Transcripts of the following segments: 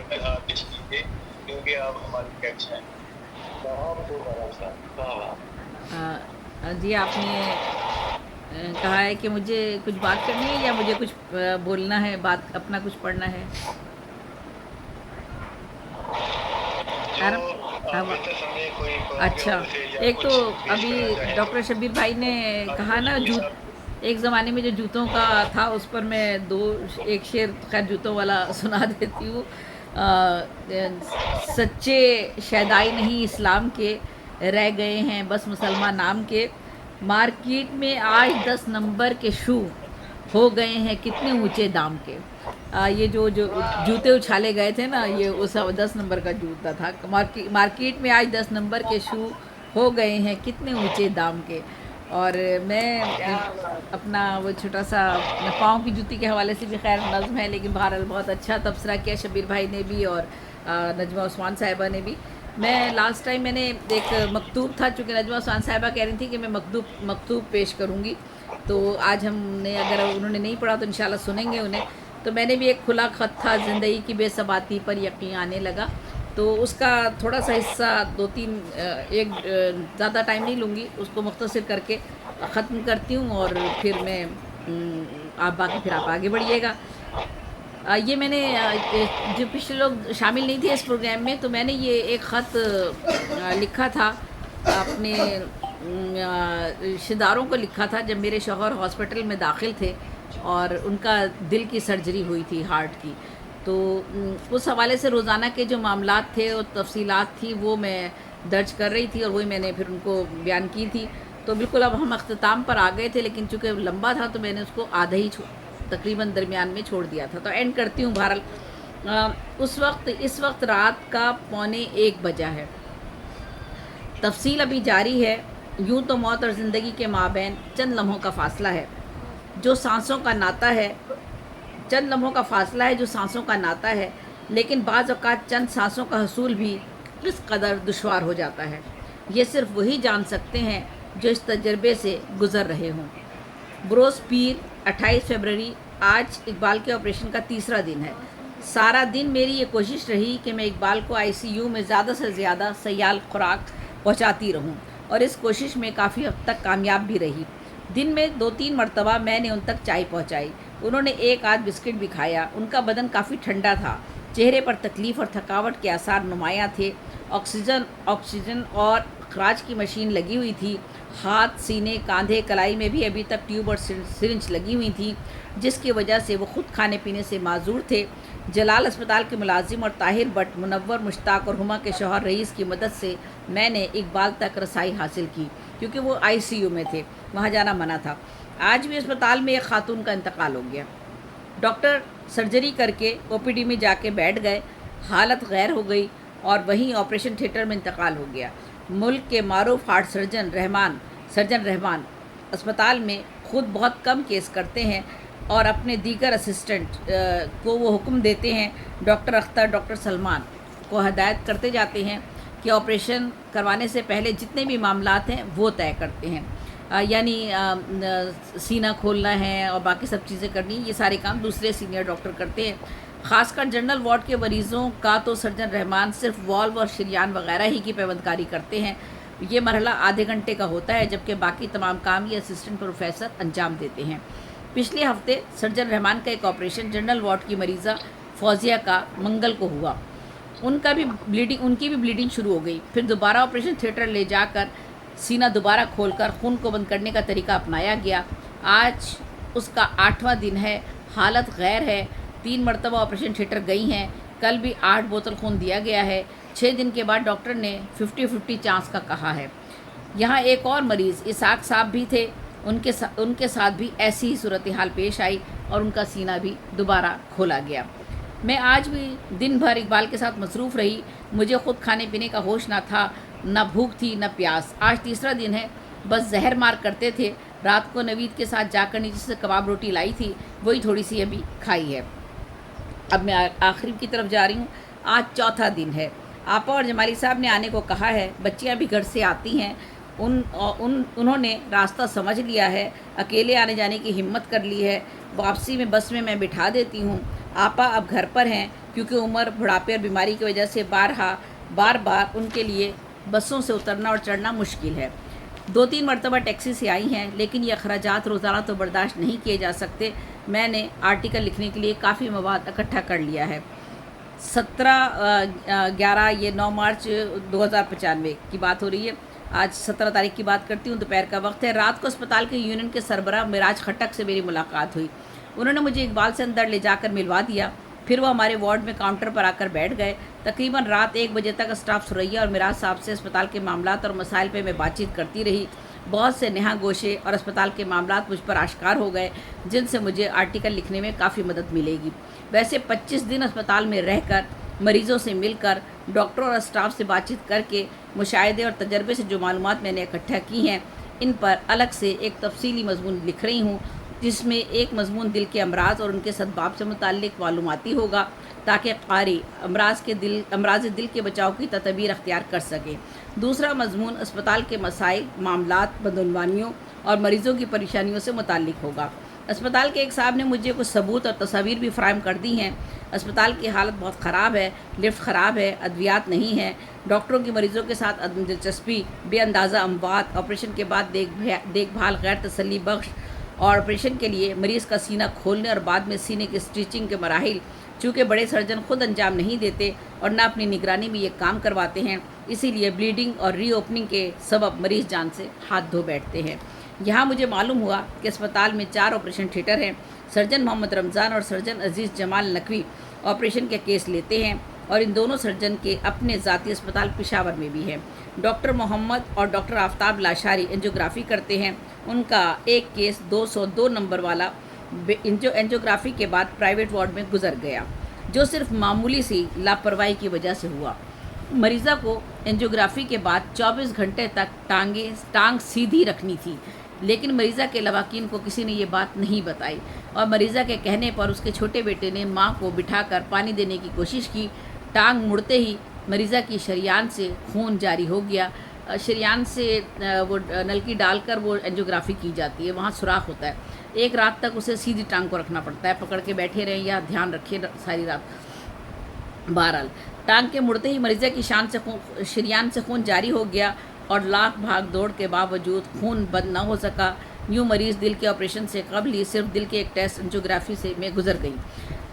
پیش کیجیے کیونکہ آپ ہمارے گیسٹ ہیں۔ جی آپ نے کہا ہے کہ مجھے کچھ بات کرنی ہے یا مجھے کچھ بولنا ہے، بات اپنا کچھ پڑھنا ہے؟ اچھا، ایک تو ابھی ڈاکٹر شبیر بھائی نے کہا نا ایک زمانے میں جو جوتوں کا تھا اس پر میں ایک شعر خیر جوتوں والا سنا دیتی ہوں۔ سچے شیدائی نہیں اسلام کے، رہ گئے ہیں بس مسلمان نام کے، مارکیٹ میں آج 10 نمبر کے شو ہو گئے ہیں کتنے اونچے دام کے۔ یہ جو جوتے اچھالے گئے تھے نا، یہ اس 10 نمبر کا جوتا تھا۔ مارکیٹ میں آج 10 نمبر کے شو ہو گئے ہیں کتنے اونچے دام کے۔ اور میں اپنا وہ چھوٹا سا پاؤں کی جوتی کے حوالے سے بھی خیر نظم ہے، لیکن بہرحال بہت اچھا تبصرہ کیا شبیر بھائی نے بھی اور نجمہ عثمان صاحبہ نے بھی۔ میں لاسٹ ٹائم میں نے ایک مکتوب تھا، چونکہ نجمہ عثمان صاحبہ کہہ رہی تھی کہ میں مکتوب پیش کروں گی، تو آج ہم نے اگر انہوں نے نہیں پڑھا تو انشاءاللہ سنیں گے انہیں۔ تو میں نے بھی ایک کھلا خط تھا زندگی کی بے ثباتی پر یقین آنے لگا، تو اس کا تھوڑا سا حصہ ایک زیادہ ٹائم نہیں لوں گی، اس کو مختصر کر کے ختم کرتی ہوں اور پھر میں آپ آگے بڑھیے گا۔ یہ میں نے جو پچھلے لوگ شامل نہیں تھے اس پروگرام میں، تو میں نے یہ ایک خط لکھا تھا اپنے رشتہ داروں کو لکھا تھا جب میرے شوہر ہاسپٹل میں داخل تھے اور ان کا دل کی سرجری ہوئی تھی، ہارٹ کی۔ تو اس حوالے سے روزانہ کے جو معاملات تھے اور تفصیلات تھی وہ میں درج کر رہی تھی اور وہی میں نے پھر ان کو بیان کی تھی۔ تو بالکل اب ہم اختتام پر آ گئے تھے، لیکن چونکہ لمبا تھا تو میں نے اس کو آدھا ہی تقریباً درمیان میں چھوڑ دیا تھا۔ تو اینڈ کرتی ہوں۔ بہرحال اس وقت رات کا 1:45 بجا ہے، تفصیل ابھی جاری ہے، یوں تو موت اور زندگی کے مابین چند لمحوں کا فاصلہ ہے جو سانسوں کا ناطہ ہے، چند لمحوں کا فاصلہ ہے جو سانسوں کا ناطہ ہے، لیکن بعض اوقات چند سانسوں کا حصول بھی کس قدر دشوار ہو جاتا ہے، یہ صرف وہی جان سکتے ہیں جو اس تجربے سے گزر رہے ہوں۔ بروز پیر 28 فروری، آج اقبال کے آپریشن کا تیسرا دن ہے۔ سارا دن میری یہ کوشش رہی کہ میں اقبال کو ICU میں زیادہ سے زیادہ سیال خوراک پہنچاتی رہوں، اور اس کوشش میں کافی حد تک کامیاب بھی رہی۔ دن میں 2-3 مرتبہ میں نے ان تک چائے پہنچائی، انہوں نے ایک آدھ بسکٹ بھی کھایا۔ ان کا بدن کافی ٹھنڈا تھا، چہرے پر تکلیف اور تھکاوٹ کے آثار نمایاں تھے۔ آکسیجن اور اخراج کی مشین لگی ہوئی تھی، ہاتھ، سینے، کاندھے، کلائی میں بھی ابھی تک ٹیوب اور سرنج لگی ہوئی تھی، جس کی وجہ سے وہ خود کھانے پینے سے معذور تھے۔ جلال اسپتال کے ملازم اور طاہر بٹ، منور، مشتاق اور ہما کے شوہر رئیس کی مدد سے میں نے اقبال تک رسائی حاصل کی، کیونکہ وہ ICU میں تھے، وہاں جانا منع تھا۔ آج بھی اسپتال میں ایک خاتون کا انتقال ہو گیا۔ ڈاکٹر سرجری کر کے OPD میں جا کے بیٹھ گئے، حالت غیر ہو گئی اور وہیں آپریشن تھیٹر میں انتقال ہو گیا۔ ملک کے معروف ہارٹ سرجن رحمان اسپتال میں خود بہت کم کیس کرتے ہیں اور اپنے دیگر اسسٹنٹ کو وہ حکم دیتے ہیں، ڈاکٹر اختر، ڈاکٹر سلمان کو ہدایت کرتے جاتے ہیں کہ آپریشن کروانے سے پہلے جتنے بھی معاملات ہیں وہ طے کرتے ہیں، یعنی سینہ کھولنا ہے اور باقی سب چیزیں کرنی، یہ سارے کام دوسرے سینئر ڈاکٹر کرتے ہیں۔ خاص کر جنرل وارڈ کے مریضوں کا تو سرجن رحمان صرف والو اور شریان وغیرہ ہی کی پیوند کاری کرتے ہیں۔ یہ مرحلہ آدھے گھنٹے کا ہوتا ہے، جبکہ باقی تمام کام یہ اسسٹنٹ پروفیسر انجام دیتے ہیں۔ پچھلے ہفتے سرجن رحمان کا ایک آپریشن جنرل وارڈ کی مریضہ فوزیہ کا منگل کو ہوا، ان کی بھی بلیڈنگ شروع ہو گئی۔ پھر دوبارہ آپریشن تھیٹر لے جا کر سینہ دوبارہ کھول کر خون کو بند کرنے کا طریقہ اپنایا گیا۔ آج اس کا 8واں دن ہے، حالت غیر ہے، 3 مرتبہ آپریشن تھیٹر گئی ہیں، کل بھی 8 بوتل خون دیا گیا ہے۔ 6 دن کے بعد ڈاکٹر نے 50-50 چانس کا کہا ہے۔ یہاں ایک اور مریض اسحاق صاحب بھی تھے، ان کے ساتھ بھی ایسی ہی صورتحال پیش آئی اور ان کا سینہ بھی دوبارہ کھولا گیا۔ میں آج بھی دن بھر اقبال کے ساتھ مصروف رہی، مجھے خود کھانے پینے کا ہوش نہ تھا، نہ بھوک تھی نہ پیاس۔ آج تیسرا دن ہے، بس زہر مار کرتے تھے۔ رات کو نوید کے ساتھ جا کر نیچے سے کباب روٹی لائی تھی، وہی تھوڑی سی ابھی کھائی ہے۔ اب میں آخری کی طرف جا رہی ہوں۔ آج چوتھا دن ہے، آپا اور جمالی صاحب نے آنے کو کہا ہے، بچیاں بھی گھر سے آتی ہیں، انہوں نے راستہ سمجھ لیا ہے، اکیلے آنے جانے کی ہمت کر لی ہے۔ واپسی میں بس میں بٹھا دیتی ہوں، آپا اب گھر پر ہیں کیونکہ عمر، بڑھاپے اور بیماری کی وجہ سے بار بار ان کے لیے بسوں سے اترنا اور چڑھنا مشکل ہے۔ 2-3 مرتبہ ٹیکسی سے آئی ہیں، لیکن یہ اخراجات روزانہ تو برداشت نہیں کیے جا سکتے۔ میں نے آرٹیکل لکھنے کے لیے کافی مواد اکٹھا کر لیا ہے۔ 9 مارچ 2095 کی بات ہو رہی ہے۔ آج 17 تاریخ کی بات کرتی ہوں، دوپہر کا وقت ہے۔ رات کو اسپتال کے یونین کے سربراہ معراج خٹک سے میری ملاقات ہوئی۔ انہوں نے مجھے اقبال سے اندر لے جا کر ملوا دیا، پھر وہ ہمارے وارڈ میں کاؤنٹر پر آ کر بیٹھ گئے۔ تقریباً رات 1 بجے تک اسٹاف ثریا اور معراج صاحب سے اسپتال کے معاملات اور مسائل پہ میں بات چیت کرتی رہی۔ بہت سے نہا گوشے اور اسپتال کے معاملات مجھ پر آشکار ہو گئے، جن سے مجھے آرٹیکل لکھنے میں کافی مدد ملے گی۔ ویسے 25 دن اسپتال میں رہ کر، مریضوں سے مل کر، ڈاکٹروں اور اسٹاف سے بات چیت کر کے، مشاہدے اور تجربے سے جو معلومات میں نے اکٹھا کی ہیں، ان پر الگ سے ایک تفصیلی مضمون لکھ رہی ہوں، جس میں ایک مضمون دل کے امراض اور ان کے اسباب سے متعلق معلوماتی ہوگا، تاکہ قاری امراض دل کے بچاؤ کی تدابیر اختیار کر سکے۔ دوسرا مضمون اسپتال کے مسائل، معاملات، بدعنوانیوں اور مریضوں کی پریشانیوں سے متعلق ہوگا۔ اسپتال کے ایک صاحب نے مجھے کچھ ثبوت اور تصاویر بھی فراہم کر دی ہیں۔ اسپتال کی حالت بہت خراب ہے، لفٹ خراب ہے، ادویات نہیں ہیں، ڈاکٹروں کی مریضوں کے ساتھ عدم دلچسپی، بے اندازہ اموات، آپریشن کے بعد دیکھ بھال غیر تسلی بخش، اور آپریشن کے لیے مریض کا سینہ کھولنے اور بعد میں سینے کی سٹیچنگ کے مراحل، چونکہ بڑے سرجن خود انجام نہیں دیتے اور نہ اپنی نگرانی میں یہ کام کرواتے ہیں، اسی لیے بلیڈنگ اور ری اوپننگ کے سبب مریض جان سے ہاتھ دھو بیٹھتے ہیں۔ یہاں مجھے معلوم ہوا کہ اسپتال میں 4 آپریشن تھیٹر ہیں۔ سرجن محمد رمضان اور سرجن عزیز جمال نقوی آپریشن کے کیس لیتے ہیں، اور ان دونوں سرجن کے اپنے ذاتی اسپتال پشاور میں بھی ہے۔ ڈاکٹر محمد اور ڈاکٹر آفتاب لاشاری انجیوگرافی کرتے ہیں۔ ان کا ایک کیس 202 نمبر والا انجیوگرافی کے بعد پرائیویٹ وارڈ میں گزر گیا، جو صرف معمولی سی لاپرواہی کی وجہ سے ہوا۔ مریضہ کو انجیوگرافی کے بعد 24 گھنٹے تک ٹانگ سیدھی رکھنی تھی، لیکن مریضہ کے لواحقین کو کسی نے یہ بات نہیں بتائی، اور مریضہ کے کہنے پر اس کے چھوٹے بیٹے نے ماں کو بٹھا کر پانی دینے کی کوشش کی۔ ٹانگ مڑتے ہی مریضہ کی شریان سے خون جاری ہو گیا۔ شریان سے وہ نلکی ڈال کر وہ انجیوگرافی کی جاتی ہے، وہاں سوراخ ہوتا ہے۔ ایک رات تک اسے سیدھی ٹانگ کو رکھنا پڑتا ہے، پکڑ کے بیٹھے رہیں یا دھیان رکھیں ساری رات۔ بہرحال ٹانگ کے مڑتے ہی مریضہ کی شریان سے خون جاری ہو گیا، اور لاکھ بھاگ دوڑ کے باوجود خون بند نہ ہو سکا۔ یوں مریض دل کے آپریشن سے قبل ہی صرف دل کے ایک ٹیسٹ انجیوگرافی میں گزر گئی،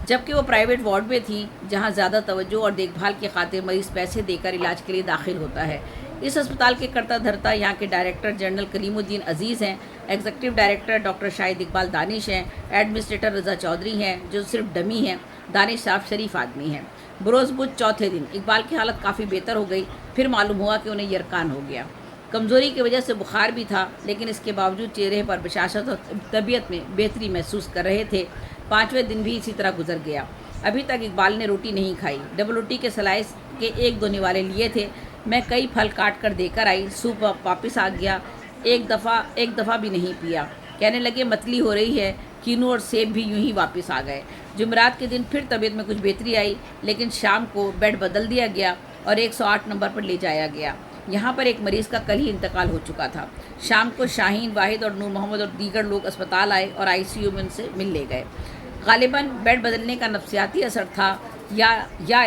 جبکہ وہ پرائیویٹ وارڈ میں تھی، جہاں زیادہ توجہ اور دیکھ بھال کی خاطر مریض پیسے دے کر علاج کے لیے داخل ہوتا ہے۔ اس اسپتال کے کرتا دھرتا یہاں کے ڈائریکٹر جنرل کریم الدین عزیز ہیں، ایگزیکٹو ڈائریکٹر ڈاکٹر شاہد اقبال دانش ہیں، ایڈمنسٹریٹر رضا چودھری ہیں، جو صرف ڈمی ہیں۔ دانش صاحب شریف آدمی ہیں۔ بروز بدھ چوتھے دن اقبال کی حالت کافی بہتر ہو گئی، پھر معلوم ہوا کہ انہیں یرقان ہو گیا۔ کمزوری کی وجہ سے بخار بھی تھا، لیکن اس کے باوجود چہرے پر بشاشت اور طبیعت میں بہتری محسوس کر رہے تھے۔ 5ویں دن بھی اسی طرح گزر گیا۔ ابھی تک اقبال نے روٹی نہیں کھائی۔ ڈبل روٹی کے سلائس کے 1-2 نوالے لیے تھے۔ میں کئی پھل کاٹ کر دے کر آئی، سوپ واپس آ گیا، ایک دفعہ بھی نہیں پیا۔ کہنے لگے متلی ہو رہی ہے۔ کینو اور سیب بھی یوں ہی واپس آ گئے۔ جمعرات کے دن پھر طبیعت میں کچھ بہتری آئی، لیکن شام کو بیڈ بدل دیا گیا اور 108 نمبر پر لے جایا گیا۔ یہاں پر ایک مریض کا کل ہی انتقال ہو چکا تھا۔ شام کو شاہین، واحد اور نور محمد اور دیگر لوگ اسپتال آئے اور ICU میں ان سے مل لے گئے۔ غالباً بیڈ بدلنے کا نفسیاتی اثر تھا، یا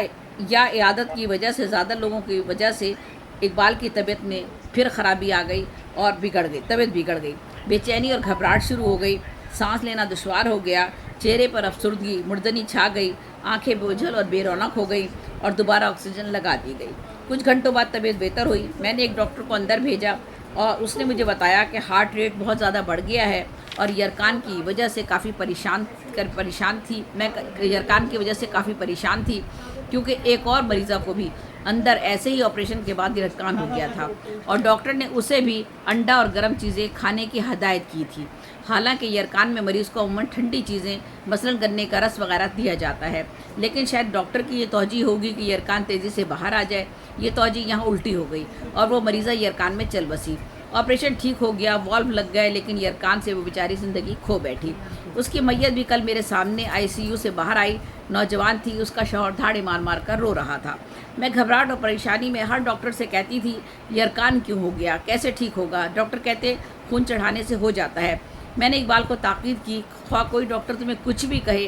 عیادت کی وجہ سے زیادہ لوگوں کی وجہ سے اقبال کی طبیعت میں پھر خرابی آ گئی اور طبیعت بگڑ گئی۔ بے چینی اور گھبراہٹ شروع ہو گئی، سانس لینا دشوار ہو گیا، چہرے پر افسردگی، مردنی چھا گئی، آنکھیں بوجھل اور بے رونق ہو گئی، اور دوبارہ آکسیجن لگا دی گئی۔ کچھ گھنٹوں بعد طبیعت بہتر ہوئی۔ میں نے ایک ڈاکٹر کو اندر بھیجا، اور اس نے مجھے بتایا کہ ہارٹ ریٹ بہت زیادہ بڑھ گیا ہے، اور یرقان کی وجہ سے کافی پریشان تھی۔ میں یرقان کی وجہ سے کافی پریشان تھی، کیونکہ ایک اور مریضہ کو بھی اندر ایسے ہی آپریشن کے بعد یرقان ہو گیا تھا، اور ڈاکٹر نے اسے بھی انڈا اور گرم چیزیں کھانے کی ہدایت کی تھی۔ حالانکہ یرقان میں مریض کو عموماً ٹھنڈی چیزیں، مثلاً گنے کا رس وغیرہ دیا جاتا ہے، لیکن شاید ڈاکٹر کی یہ توجہ ہوگی کہ یرقان تیزی سے باہر آ جائے۔ یہ توجہ یہاں الٹی ہو گئی، اور وہ مریضہ یرقان میں چل بسی۔ آپریشن ٹھیک ہو گیا، والو لگ گئے، لیکن یرقان سے وہ بیچاری زندگی کھو بیٹھی۔ اس کی میت بھی کل میرے سامنے ICU سے باہر آئی۔ نوجوان تھی، اس کا شوہر دھاڑے مار مار کر رو رہا تھا۔ میں گھبراہٹ اور پریشانی میں ہر ڈاکٹر سے کہتی تھی یرقان کیوں ہو گیا، کیسے ٹھیک ہوگا؟ ڈاکٹر کہتے خون چڑھانے سے ہو جاتا ہے۔ میں نے اقبال کو تاکید کی، خواہ کوئی ڈاکٹر تمہیں کچھ بھی کہے،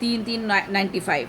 3/3/95।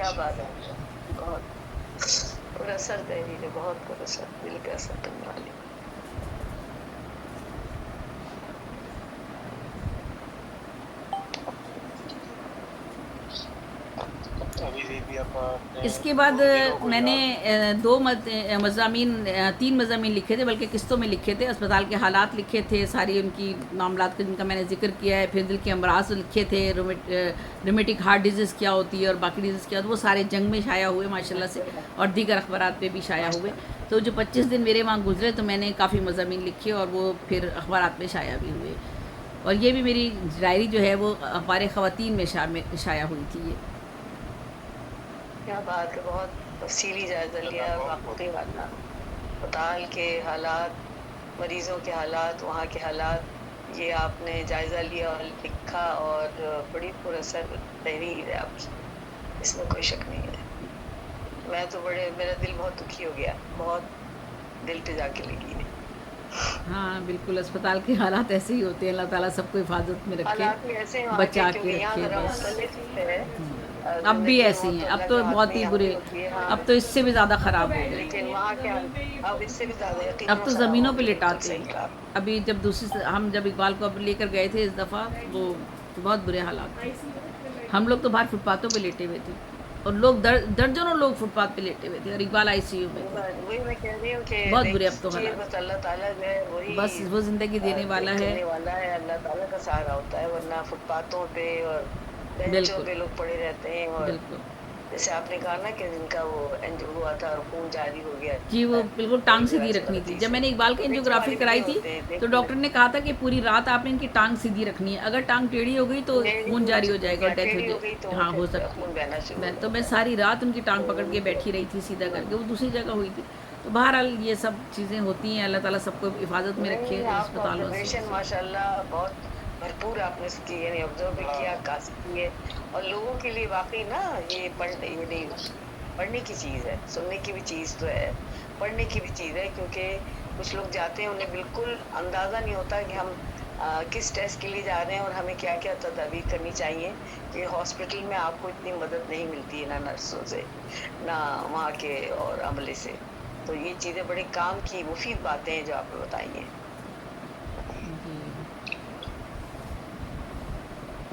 کیا بات ہے، بہت پراثر تحریر ہے، بہت پراثر، دل کا اثر کرنے والی. ابھی بھی اس کے بعد میں نے تین مضامین لکھے تھے، بلکہ قسطوں میں لکھے تھے. اسپتال کے حالات لکھے تھے، ساری ان کی معاملات جن کا میں نے ذکر کیا ہے. پھر دل کے امراض لکھے تھے، رومیٹک ہارٹ ڈیزیز کیا ہوتی ہے اور باقی ڈیزیز کیا ہوتی ہے، وہ سارے جنگ میں شائع ہوئے ماشاء اللہ سے، اور دیگر اخبارات پہ بھی شائع ہوئے. تو جو 25 دن میرے وہاں گزرے تو میں نے کافی مضامین لکھے اور وہ پھر اخبارات میں شائع بھی ہوئے. اور یہ بھی میری ڈائری جو ہے وہ اخبار خواتین میں شائع ہوئی تھی. یہ کیا بات ہے، بہت تفصیلی جائزہ لیا واقعی والا اسپتال کے حالات، مریضوں کے حالات، وہاں کے حالات، یہ آپ نے جائزہ لیا اور لکھا، اور بڑی پراثر تحریر ہے آپ کی، اس میں کوئی شک نہیں ہے. میں تو میرا دل بہت دکھی ہو گیا، بہت دل پہ جا کے لگی ہے. ہاں بالکل، اسپتال کے حالات ایسے ہی ہوتے ہیں. اللہ تعالیٰ سب کو حفاظت میں رکھے، حالات بھی ایسے ہیں وہاں کے، بچا کے کیونکہ یہاں رکھے. ذرا بس مختلف ہے. اب بھی زندگی ایسے موت ہیں، تو اب اللہ تو کے ہاتھ بہت میں، ہی یہاں بھی برے، ہوتی ہے. ہاں، اب تو اس سے بھی زیادہ خراب ہو گئے. لیکن وہاں کے اب اس سے بھی زیادہ اب یقیناً تو خراب زمینوں ہوں پہ گے. بالکل لٹاتے صحیح ہیں. کہا. ابھی جب ہم جب اقبال کو اب لے کر گئے تھے اس دفعہ، وہ بہت برے حالات تھے. ہم لوگ تو باہر فٹ پاتھوں پہ لیٹے ہوئے تھے، اور لوگ درجنوں لوگ فٹ پاتھ پہ لیٹے ہوئے تھے، اور اقبال ICU میں تھے. وہی میں کہہ رہی ہوں کہ بہت برے اب تو دیکھیے، حالات. بس اللہ تعالیٰ جو ہے بس وہی وہ زندگی دینے والا ہے. کرنے والا ہے. اللہ تعالیٰ کا سہارا ہوتا ہے، ورنہ فٹ پاتھوں پہ اور بینچوں بالکل پہ لوگ پڑے رہتے ہیں. اور بالکل جیسے آپ نے کہا نا کہ جن کا وہ ہوا تھا اور خون جاری ہو گیا جی، وہ ہے، بالکل بڑی ٹانگ جو ہے سیدھی رکھنی تھی. غلطی جب سے میں نے اقبال کی تو نیچے انجیوگرافی والے بھی کرائی نہیں تھی ہوتے ہیں، تو دیکھنے ڈاکٹر نے کہا تھا کہ پوری رات آپ نے ان کی ٹانگ سیدھی رکھنی ہے، اگر ٹانگ ٹیڑھی ہو گئی تو خون جاری ہو جائے گا اور ڈیتھ ہو ٹیڑھی جائے گئی تو گی. ہاں، ہو پھر سکتی خون بہنا شروع ہے. ہو تو میں جاتا ہے. ساری رات ان کی ٹانگ پکڑ کے تو بیٹھی رہی تھی سیدھا کر کے. وہ دوسری جگہ ہوئی تھی. تو بہرحال یہ سب چیزیں ہوتی ہیں. اللہ تعالیٰ سب کو حفاظت میں رکھے نہیں، آپ کا اسپتالوں سے. آبزرویشن ماشاء اللہ بہت بھرپور آپ نے اس کی، یعنی آبزرو بھی کیا، عکاسی کی ہے. اور لوگوں کے لیے واقعی نا یہ پڑھنے کی چیز ہے، سننے کی بھی چیز تو ہے، پڑھنے کی بھی چیز ہے. کیونکہ کچھ لوگ جاتے ہیں، انہیں بالکل اندازہ نہیں ہوتا کہ ہم کس ٹیسٹ کے لیے جا رہے ہیں اور ہمیں کیا کیا تدابیر کرنی چاہیے. کہ ہاسپٹل میں آپ کو اتنی مدد نہیں ملتی ہے، نہ نرسوں سے، نہ وہاں کے اور عملے سے. تو یہ چیزیں بڑے کام کی مفید باتیں ہیں جو آپ نے بتائی ہیں.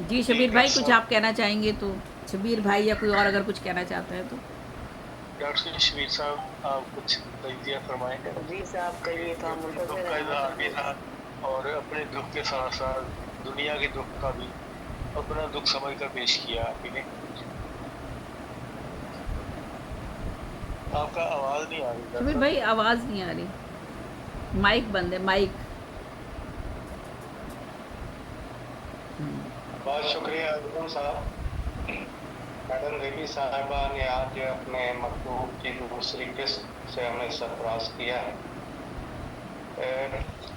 جی شبیر بھائی، کچھ آپ کہنا چاہیں گے تو؟ شبیر بھائی یا کوئی اور اگر کچھ کہنا چاہتا ہے تو. ڈاکٹر شبیر صاحب، آپ کچھ تجزیہ فرمائیں گے؟ جی صاحب کہیے، تو ہم دکھ منتظر کا ہیں اظہار آپ بھی کا. تھا، اور اپنے دکھ کے ساتھ ساتھ دنیا کے دکھ کا بھی اپنا دکھ سمجھ کر پیش کیا. ٹھیک ہے، آپ کا آواز نہیں آ رہی شبیر ڈاکٹر. بھائی آواز نہیں آ رہی، مائک بند ہے، مائک. بہت شکریہ ارجن صاحب. میڈم ریبی صاحبہ نے آج اپنے مکتوب کی دوسری قسط سے ہمیں سرفراز کیا ہے.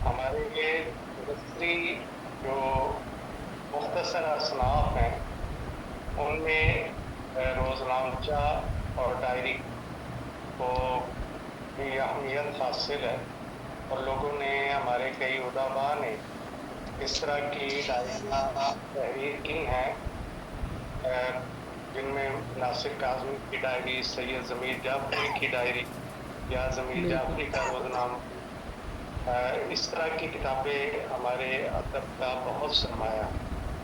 ہمارے یہ دوسری جو مختصر اصناف ہیں ان میں روزنامچہ اور ڈائری کو بھی اہمیت حاصل ہے، اور لوگوں نے، ہمارے کئی ادبا نے اس طرح کی ڈائریاں تحریر کی ہیں، جن میں ناصر کاظمی کی ڈائری، سید ضمیر جعفری کی ڈائری یا ضمیر بالکل جعفری کا روزنامہ، اس طرح کی کتابیں ہمارے ادب کا بہت سرمایہ،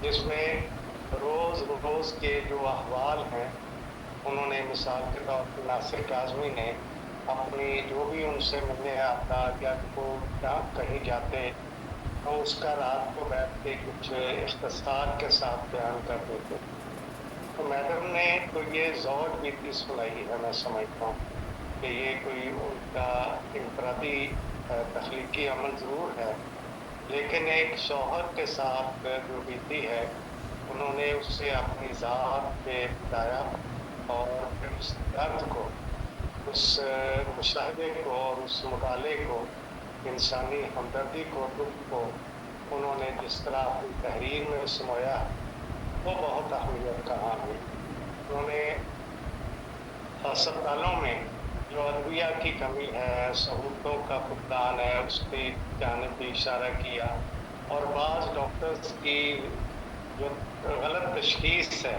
جس میں روز روز کے جو احوال ہیں انہوں نے، مثال کے طور پر ناصر کاظمی نے اپنی جو بھی ان سے ملنے آتا یا وہ کہیں جاتے تو اس کا رات کو بیٹھ کے کچھ اختصار کے ساتھ بیان کر دیتے. تو میڈم نے تو یہ ذوق بھی تھی سنائی ہے، میں سمجھتا ہوں کہ یہ کوئی ان کا انفرادی تخلیقی عمل ضرور ہے، لیکن ایک شوہر کے ساتھ جو بیتی ہے انہوں نے اس سے اپنی ذات پہ بتایا، اور پھر اس درد کو، اس مشاہدے کو اور اس مطالعے کو، انسانی ہمدردی کو، دکھ کو انہوں نے جس طرح اپنی تحریر میں سمویا وہ بہت اہمیت کا حامل ہے. انہوں نے ہسپتالوں میں جو ادویہ کی کمی ہے، سہولتوں کا فقدان ہے، اس کی جانب بھی اشارہ کیا، اور بعض ڈاکٹرز کی جو غلط تشخیص ہے